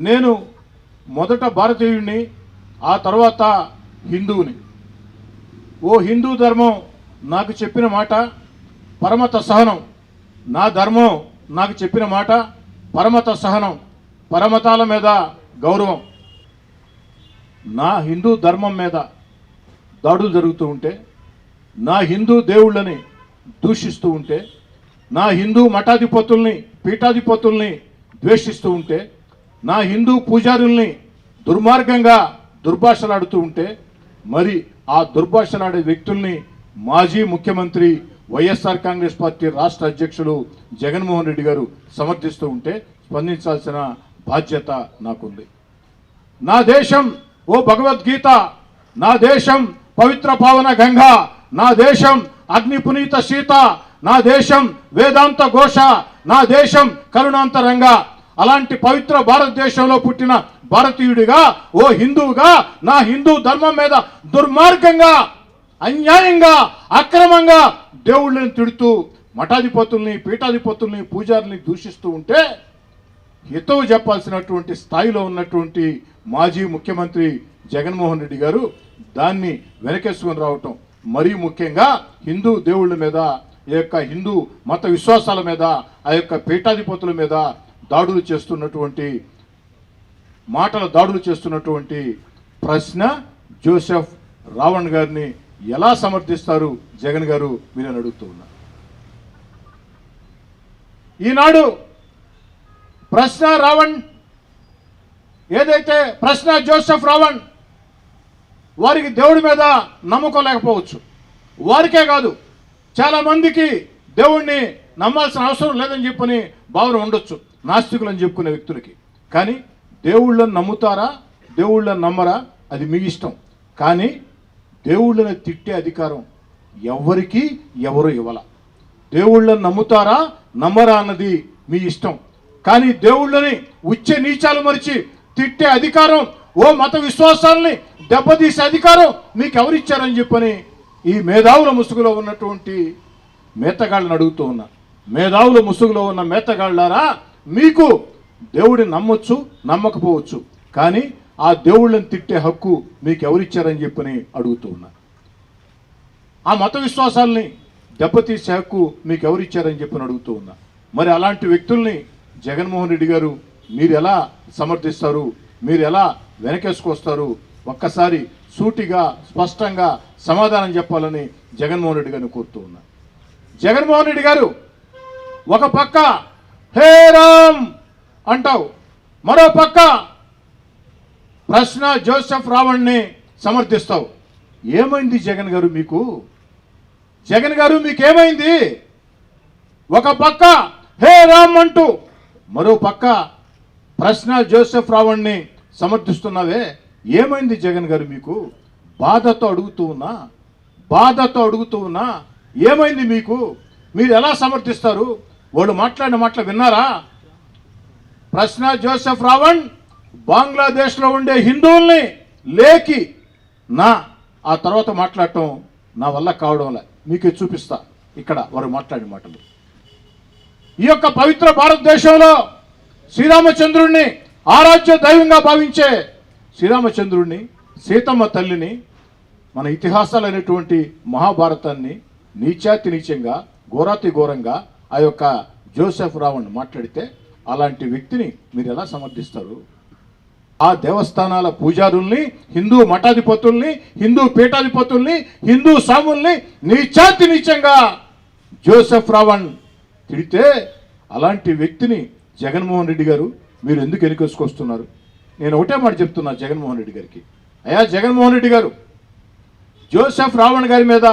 నేను మొదట భారతీయుడిని, ఆ తర్వాత హిందువుని. ఓ హిందూ ధర్మం నాకు చెప్పిన మాట పరమత సహనం. నా ధర్మం నాకు చెప్పిన మాట పరమత సహనం, పరమతాల మీద గౌరవం. నా హిందూ ధర్మం మీద దాడులు జరుగుతూ ఉంటే, నా హిందూ దేవుళ్ళని దూషిస్తూ ఉంటే, నా హిందూ మఠాధిపతుల్ని పీఠాధిపతుల్ని ద్వేషిస్తూ ఉంటే, నా హిందూ పూజారుల్ని దుర్మార్గంగా దుర్భాషలాడుతూ ఉంటే, మరి ఆ దుర్భాషలాడే వ్యక్తుల్ని మాజీ ముఖ్యమంత్రి వైఎస్ఆర్ కాంగ్రెస్ పార్టీ రాష్ట్ర అధ్యక్షులు జగన్మోహన్ రెడ్డి గారు సమర్థిస్తూ ఉంటే స్పందించాల్సిన బాధ్యత నాకుంది. నా దేశం ఓ భగవద్గీత, నా దేశం పవిత్ర పావన గంగా, నా దేశం అగ్ని పునీత సీత, నా దేశం వేదాంత ఘోష, నా దేశం కరుణాంతరంగ. అలాంటి పవిత్ర భారతదేశంలో పుట్టిన భారతీయుడిగా, ఓ హిందువుగా నా హిందూ ధర్మం మీద దుర్మార్గంగా, అన్యాయంగా, అక్రమంగా దేవుళ్ళని తిడుతూ మఠాధిపతుల్ని పీఠాధిపతుల్ని పూజారుల్ని దూషిస్తూ ఉంటే హితవు చెప్పాల్సినటువంటి స్థాయిలో ఉన్నటువంటి మాజీ ముఖ్యమంత్రి జగన్మోహన్ రెడ్డి గారు దాన్ని వెనకేసుకొని రావటం, మరీ ముఖ్యంగా హిందూ దేవుళ్ళ మీద, ఈ యొక్క హిందూ మత విశ్వాసాల మీద, ఆ యొక్క పీఠాధిపతుల మీద దాడులు చేస్తున్నటువంటి ప్రశ్న జోసెఫ్ రావణ్ గారిని ఎలా సమర్థిస్తారు జగన్ గారు, మీరని అడుగుతూ ఉన్నారు. ఈనాడు ప్రశ్న రావణ్ ఏదైతే ప్రశ్న జోసెఫ్ రావణ్ వారికి దేవుడి మీద నమ్మకం లేకపోవచ్చు, వారికే కాదు చాలామందికి దేవుణ్ణి నమ్మాల్సిన అవసరం లేదని చెప్పని భావన ఉండొచ్చు నాస్తికులు అని చెప్పుకునే వ్యక్తులకి. కానీ దేవుళ్ళని నమ్ముతారా దేవుళ్ళని నమ్మరా అది మీ ఇష్టం. కానీ దేవుళ్ళని తిట్టే అధికారం ఎవరికి ఎవరు ఇవ్వాల. దేవుళ్ళని నమ్ముతారా నమ్మరా అన్నది మీ ఇష్టం. కానీ దేవుళ్ళని ఉచ్చ నీచాలు మరిచి తిట్టే అధికారం, ఓ మత విశ్వాసాలని దెబ్బతీసే అధికారం మీకు ఎవరిచ్చారని చెప్పని ఈ మేధావుల ముసుగులో ఉన్నటువంటి మేతగాళ్ళని అడుగుతూ ఉన్నా. మేధావుల ముసుగులో ఉన్న మేతగాళ్ళారా, మీకు దేవుడిని నమ్మొచ్చు నమ్మకపోవచ్చు, కానీ ఆ దేవుళ్ళని తిట్టే హక్కు మీకు ఎవరిచ్చారని చెప్పని అడుగుతూ ఉన్నా. ఆ మత విశ్వాసాలని దెబ్బతీసే హక్కు మీకు ఎవరిచ్చారని చెప్పని అడుగుతూ ఉన్నా. మరి అలాంటి వ్యక్తుల్ని జగన్మోహన్ రెడ్డి గారు మీరు ఎలా సమర్థిస్తారు, మీరు ఎలా వెనకేసుకొస్తారు? ఒక్కసారి సూటిగా స్పష్టంగా సమాధానం చెప్పాలని జగన్మోహన్ రెడ్డి గారిని కోరుతూ ఉన్నా. జగన్మోహన్ రెడ్డి గారు ఒక పక్క హే రామ్ అంటావు, మరో పక్క ప్రశ్న జోసెఫ్ రావణ్ని సమర్థిస్తావు. ఏమైంది జగన్ గారు మీకు? జగన్ గారు మీకేమైంది? ఒక పక్క హే రామ్ అంటూ మరో పక్క ప్రశ్న జోసెఫ్ రావణ్ని సమర్థిస్తున్నావే, ఏమైంది జగన్ గారు మీకు? బాధతో అడుగుతూ ఉన్నా ఏమైంది మీకు? మీరు ఎలా సమర్థిస్తారు? వాళ్ళు మాట్లాడిన మాటలు విన్నారా? ప్రశ్న జోసెఫ్ రావణ్ బంగ్లాదేశ్లో ఉండే హిందువుల్ని లేకి ఆ తర్వాత మాట్లాడటం నా వల్ల కావడం వల్ల మీకు చూపిస్తా ఇక్కడ వారు మాట్లాడిన మాటలు. ఈ యొక్క పవిత్ర భారతదేశంలో శ్రీరామచంద్రుడిని ఆరాధ్య దైవంగా భావించే శ్రీరామచంద్రుడిని, సీతమ్మ తల్లిని, మన ఇతిహాసాలైనటువంటి మహాభారతాన్ని నీచాతి నీచంగా ఘోరాతి ఘోరంగా ఆ యొక్క జోసెఫ్ రావణ్ మాట్లాడితే అలాంటి వ్యక్తిని మీరు ఎలా సమర్థిస్తారు? ఆ దేవస్థానాల పూజారుల్ని, హిందూ మఠాధిపతుల్ని, హిందూ పీఠాధిపతుల్ని, హిందూ స్వాముల్ని నీచాతి నీచంగా జోసెఫ్ రావణ్ తిడితే అలాంటి వ్యక్తిని జగన్మోహన్ రెడ్డి గారు మీరు ఎందుకు వెనుకేసుకొస్తున్నారు? నేను ఒకటే మాట చెప్తున్నా జగన్మోహన్ రెడ్డి గారికి, అయ్యా జగన్మోహన్ రెడ్డి గారు జోసెఫ్ రావణ్ గారి మీద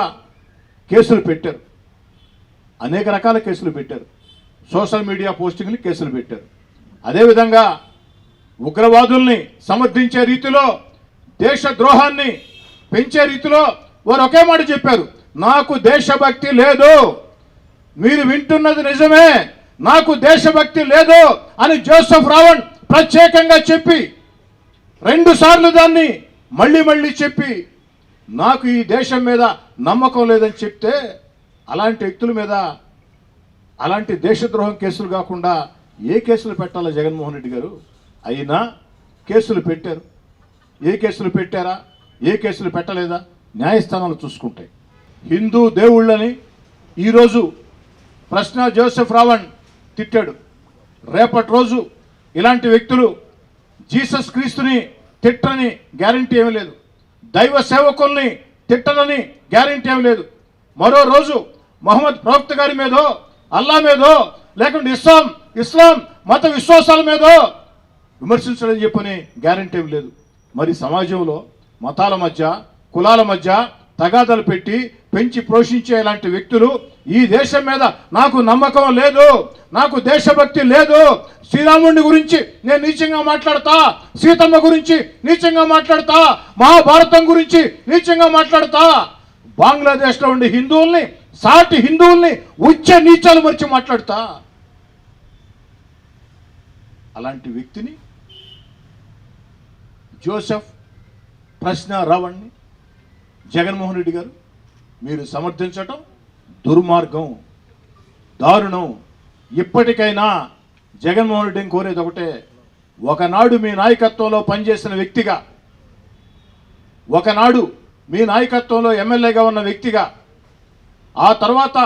కేసులు పెట్టారు, అనేక రకాల కేసులు పెట్టారు, సోషల్ మీడియా పోస్టింగ్లు కేసులు పెట్టారు. అదేవిధంగా ఉగ్రవాదుల్ని సమర్థించే రీతిలో, దేశద్రోహాన్ని పెంచే రీతిలో వారు ఒకే మాట చెప్పారు, నాకు దేశభక్తి లేదు. మీరు వింటున్నది నిజమే, నాకు దేశభక్తి లేదు అని జోసెఫ్ రావణ్ ప్రత్యేకంగా చెప్పి 2 సార్లు దాన్ని మళ్ళీ చెప్పి నాకు ఈ దేశం మీద నమ్మకం లేదని చెప్తే అలాంటి వ్యక్తుల మీద అలాంటి దేశద్రోహం కేసులు కాకుండా ఏ కేసులు పెట్టాలా జగన్మోహన్ రెడ్డి గారు? అయినా కేసులు పెట్టారు. ఏ కేసులు పెట్టారా, ఏ కేసులు పెట్టలేదా న్యాయస్థానాలు చూసుకుంటాయి. హిందూ దేవుళ్ళని ఈరోజు ప్రశ్న జోసెఫ్ రావణ్ తిట్టాడు. రేపటి రోజు ఇలాంటి వ్యక్తులు జీసస్ క్రీస్తుని తిట్టని గ్యారంటీ ఏమీ లేదు. దైవ సేవకుల్ని తిట్టనని గ్యారంటీ ఏమీ లేదు. మరో రోజు మహమ్మద్ ప్రవక్త గారి మీదో, అల్లా మీదో, లేకుంటే ఇస్లాం మత విశ్వాసాల మీదో విమర్శించడని చెప్పని గ్యారంటీ ఏమీ లేదు. మరి సమాజంలో మతాల మధ్య, కులాల మధ్య తగాదాలు పెట్టి పెంచి పోషించే ఇలాంటి వ్యక్తులు ఈ దేశం మీద నాకు నమ్మకం లేదు, నాకు దేశభక్తి లేదు, శ్రీరాముడి గురించి నేను నీచంగా మాట్లాడతా, సీతమ్మ గురించి నీచంగా మాట్లాడతా, మహాభారతం గురించి నీచంగా మాట్లాడతా, బంగ్లాదేశ్లో ఉండే హిందువుల్ని, సాటి హిందువుల్ని ఉచ్చ నీచాలు మరిచి మాట్లాడతా, అలాంటి వ్యక్తిని జోసెఫ్ ప్రశ్న రావణ్ణి జగన్మోహన్ రెడ్డి గారు మీరు సమర్థించటం దుర్మార్గం, దారుణం. ఇప్పటికైనా జగన్మోహన్ రెడ్డిని కోరేది ఒకటే, ఒకనాడు మీ నాయకత్వంలో పనిచేసిన వ్యక్తిగా, ఒకనాడు మీ నాయకత్వంలో ఎమ్మెల్యేగా ఉన్న వ్యక్తిగా, ఆ తర్వాత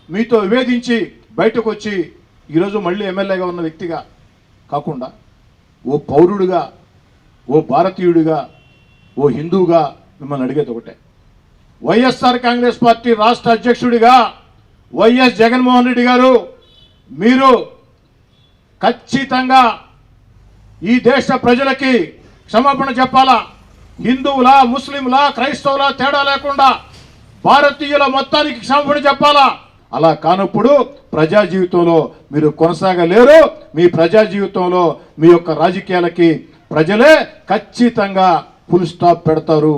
మీతో విభేదించి బయటకు వచ్చి ఈరోజు మళ్ళీ ఎమ్మెల్యేగా ఉన్న వ్యక్తిగా కాకుండా ఓ పౌరుడిగా, ఓ భారతీయుడిగా, ఓ హిందువుగా మిమ్మల్ని అడిగేది ఒకటే, వైఎస్ఆర్ కాంగ్రెస్ పార్టీ రాష్ట్ర అధ్యక్షుడిగా వైఎస్ జగన్మోహన్ రెడ్డి గారు మీరు ఖచ్చితంగా ఈ దేశ ప్రజలకి క్షమాపణ చెప్పాలా. హిందువుల, ముస్లింల, క్రైస్తవుల తేడా లేకుండా భారతీయుల మొత్తానికి క్షమాపణ చెప్పాలా. అలా కానప్పుడు ప్రజా జీవితంలో మీరు కొనసాగలేరు. మీ ప్రజా జీవితంలో మీ యొక్క రాజకీయాలకి ప్రజలే ఖచ్చితంగా ఫుల్ స్టాప్ పెడతారు.